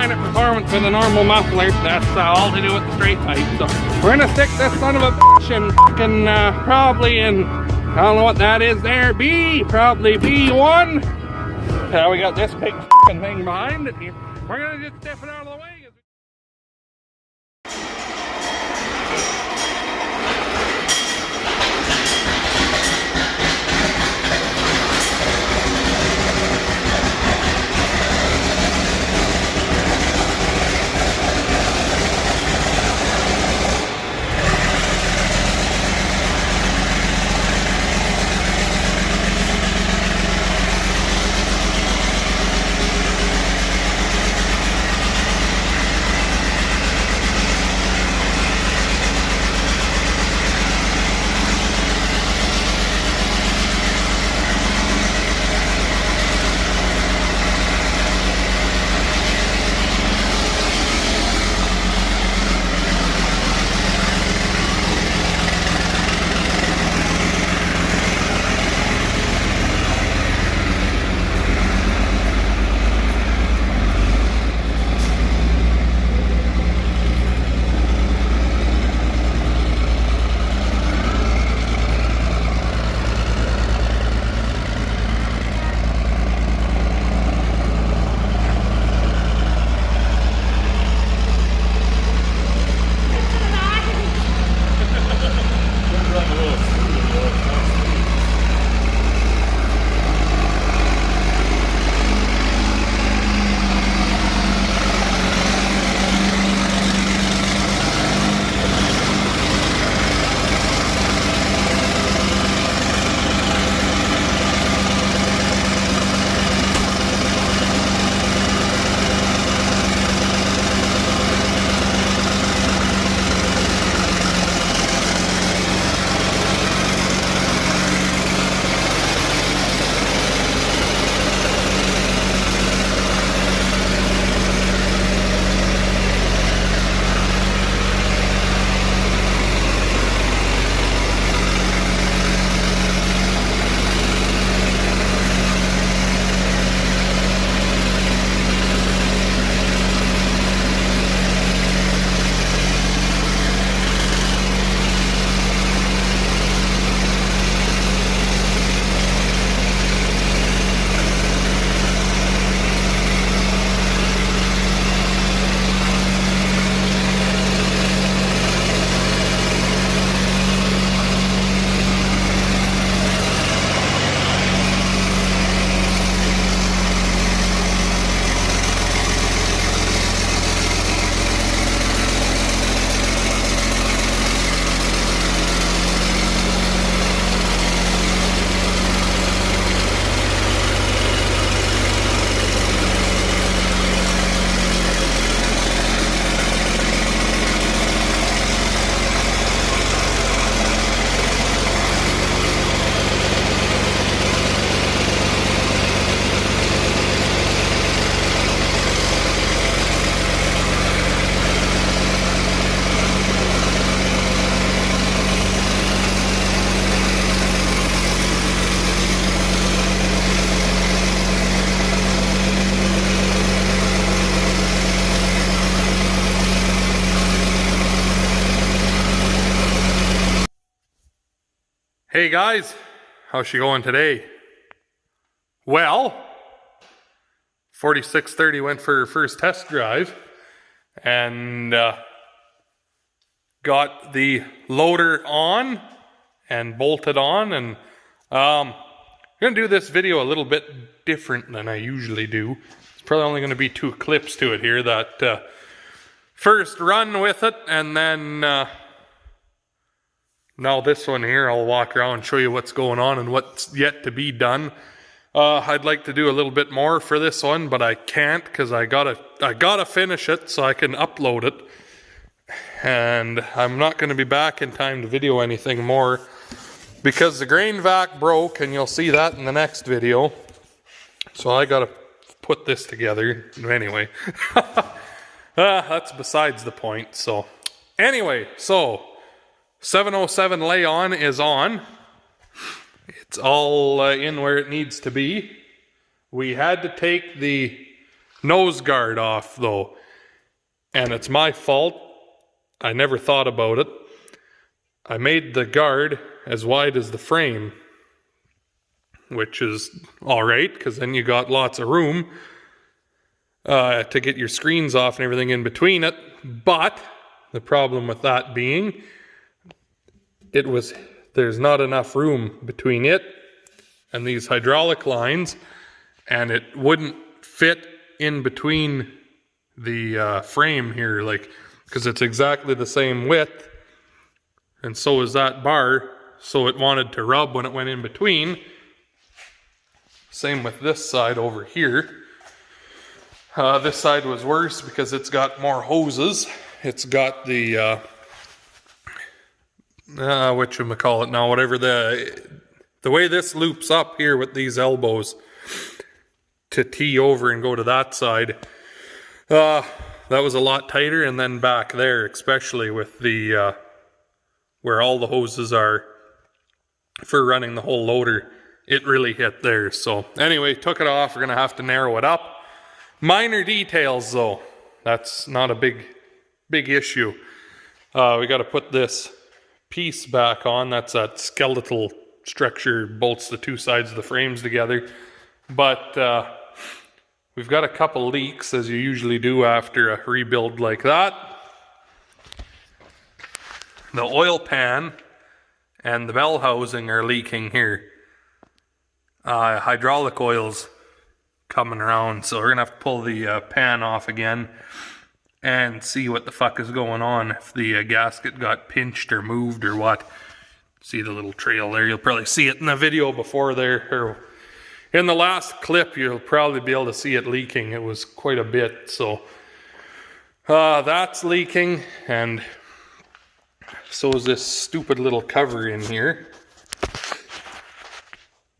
kind of performance with a normal muffler. That's all to do with the straight pipe. So we're gonna stick this son of a bitch in fucking probably in, I don't know what that is there, probably B1. We got this big fucking thing behind it here. We're gonna just step it out of the way. Hey guys, how's she going today? Well, 4630 went for her first test drive and got the loader on and bolted on, and I'm going to do this video a little bit different than I usually do. It's probably only going to be 2 clips to it here. That first run with it, and then now this one here, I'll walk around and show you what's going on and what's yet to be done. I'd like to do a little bit more for this one, but I can't because I gotta finish it so I can upload it. And I'm not going to be back in time to video anything more because the grain vac broke, and you'll see that in the next video. So I gotta put this together anyway. That's besides the point. So anyway, so 707 lay-on is on. It's all in where it needs to be. We had to take the nose guard off though. And it's my fault. I never thought about it. I made the guard as wide as the frame, which is alright, because then you got lots of room to get your screens off and everything in between it. But the problem with that being, there's not enough room between it and these hydraulic lines, and it wouldn't fit in between the frame here, like, because it's exactly the same width, and so is that bar, so it wanted to rub when it went in between. Same with this side over here. This side was worse because it's got more hoses. It's got the whatchamacallit now, whatever, the way this loops up here with these elbows to tee over and go to that side. That was a lot tighter, and then back there, especially with the where all the hoses are for running the whole loader, it really hit there. So anyway, took it off. We're gonna have to narrow it up. Minor details though, that's not a big issue. We got to put this piece back on. That's that skeletal structure, bolts the two sides of the frames together. But we've got a couple leaks, as you usually do after a rebuild like that. The oil pan and the bell housing are leaking here. Hydraulic oil's coming around, so we're gonna have to pull the pan off again and see what the fuck is going on, if the gasket got pinched or moved or what. See the little trail there, you'll probably see it in the video before there, or in the last clip you'll probably be able to see it leaking. It was quite a bit. So that's leaking, and so is this stupid little cover in here.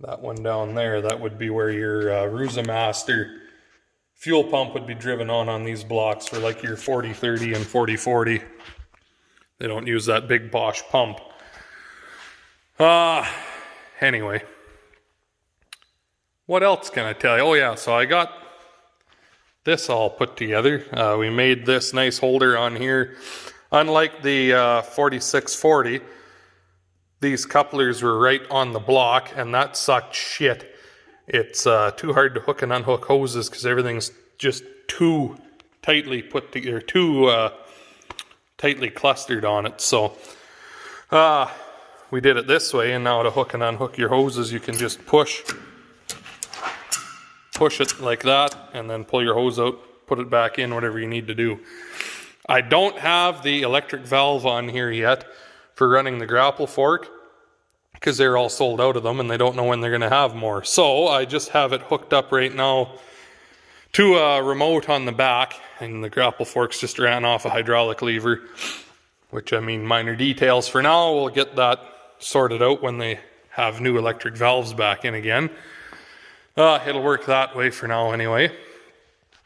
That one down there, that would be where your Rusamaster fuel pump would be driven on these blocks for like your 4030 and 4040. They don't use that big Bosch pump. Anyway. What else can I tell you? Oh yeah, so I got this all put together. We made this nice holder on here. Unlike the 4640, these couplers were right on the block, and that sucked shit. It's too hard to hook and unhook hoses because everything's just too tightly put together, too tightly clustered on it. So we did it this way, and now to hook and unhook your hoses, you can just push it like that, and then pull your hose out, put it back in, whatever you need to do. I don't have the electric valve on here yet for running the grapple fork, because they're all sold out of them and they don't know when they're going to have more. So I just have it hooked up right now to a remote on the back, and the grapple forks just ran off a hydraulic lever, which, I mean, minor details for now. We'll get that sorted out when they have new electric valves back in again. It'll work that way for now anyway.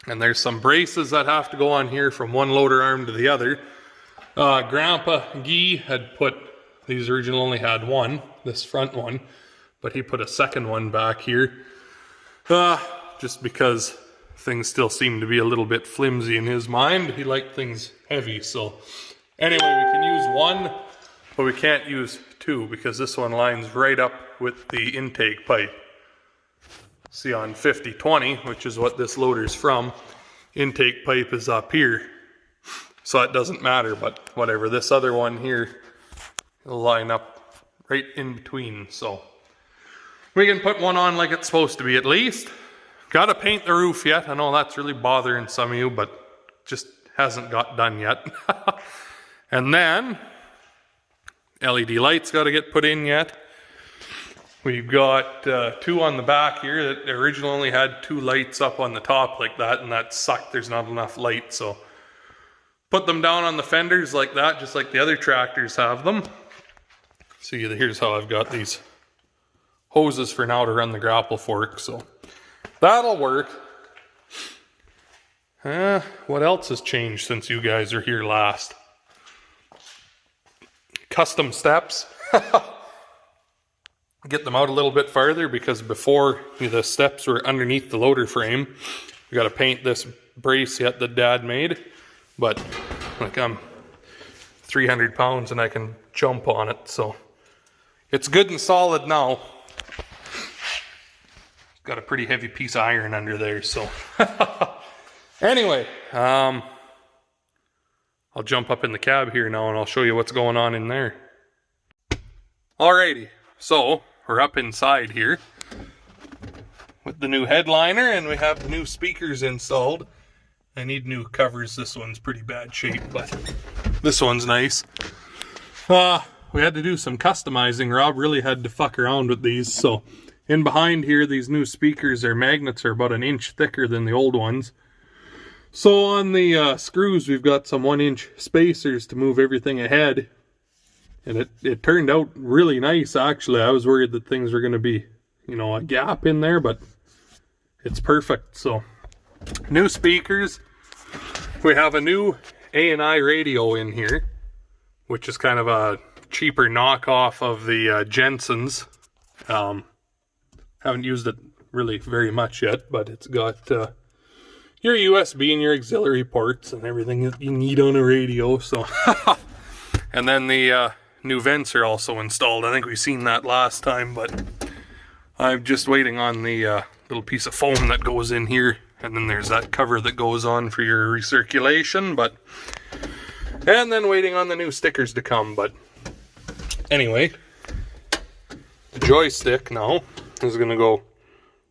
And there's some braces that have to go on here from one loader arm to the other. Grandpa Guy had put, these originally only had one, this front one, but he put a second one back here. Just because things still seem to be a little bit flimsy in his mind. He liked things heavy, so anyway, we can use one, but we can't use two because this one lines right up with the intake pipe. See, on 5020, which is what this loader's from, intake pipe is up here, so it doesn't matter, but whatever. This other one here will line up right in between, so we can put one on like it's supposed to be at least. Gotta paint the roof yet. I know that's really bothering some of you, but just hasn't got done yet. And then LED lights got to get put in yet. We've got two on the back here that originally only had two lights up on the top like that, and that sucked. There's not enough light, so put them down on the fenders like that, just like the other tractors have them. See, here's how I've got these hoses for now to run the grapple fork, so that'll work. What else has changed since you guys are here last? Custom steps. Get them out a little bit farther, because before the steps were underneath the loader frame We got to paint this brace yet that Dad made, but like I'm 300 pounds and I can jump on it, so it's good and solid now. Got a pretty heavy piece of iron under there, so anyway, I'll jump up in the cab here now and I'll show you what's going on in there. Alrighty, so we're up inside here with the new headliner and we have the new speakers installed. I need new covers. This one's pretty bad shape, but this one's nice. We had to do some customizing. Rob really had to fuck around with these, so in behind here, these new speakers, their magnets are about 1 inch thicker than the old ones. So on the screws, we've got some 1-inch spacers to move everything ahead. And it turned out really nice, actually. I was worried that things were going to be, you know, a gap in there, but it's perfect. So, new speakers. We have a new A&I radio in here, which is kind of a cheaper knockoff of the Jensen's. Haven't used it really very much yet, but it's got your USB and your auxiliary ports and everything that you need on a radio. So, and then the new vents are also installed. I think we've seen that last time, but I'm just waiting on the little piece of foam that goes in here, and then there's that cover that goes on for your recirculation. And then waiting on the new stickers to come. But anyway, the joystick now is going to go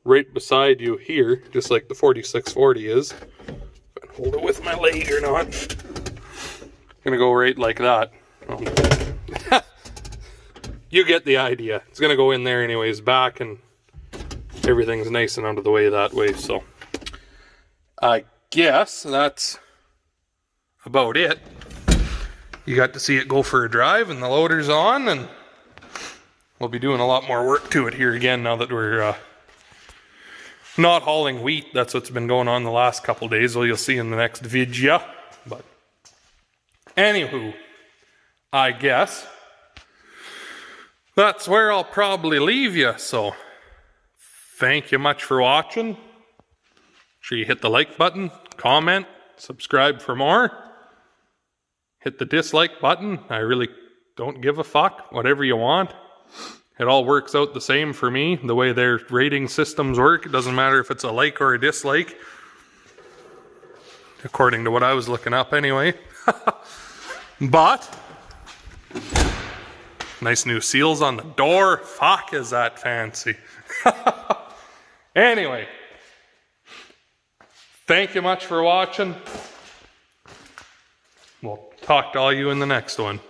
right beside you here, just like the 4640 is. If I can hold it with my leg or not. Going to go right like that. You get the idea. It's going to go in there anyways, back, and everything's nice and out of the way that way. So I guess that's about it. You got to see it go for a drive, and the loader's on, and we'll be doing a lot more work to it here again now that we're not hauling wheat. That's what's been going on the last couple days. Well, you'll see in the next video. But anywho, I guess that's where I'll probably leave you. So thank you much for watching. Make sure you hit the like button, comment, subscribe for more. Hit the dislike button. I really don't give a fuck. Whatever you want. It all works out the same for me, the way their rating systems work. It doesn't matter if it's a like or a dislike. According to what I was looking up anyway. But nice new seals on the door. Fuck, is that fancy. Anyway, thank you much for watching. We'll talk to all you in the next one.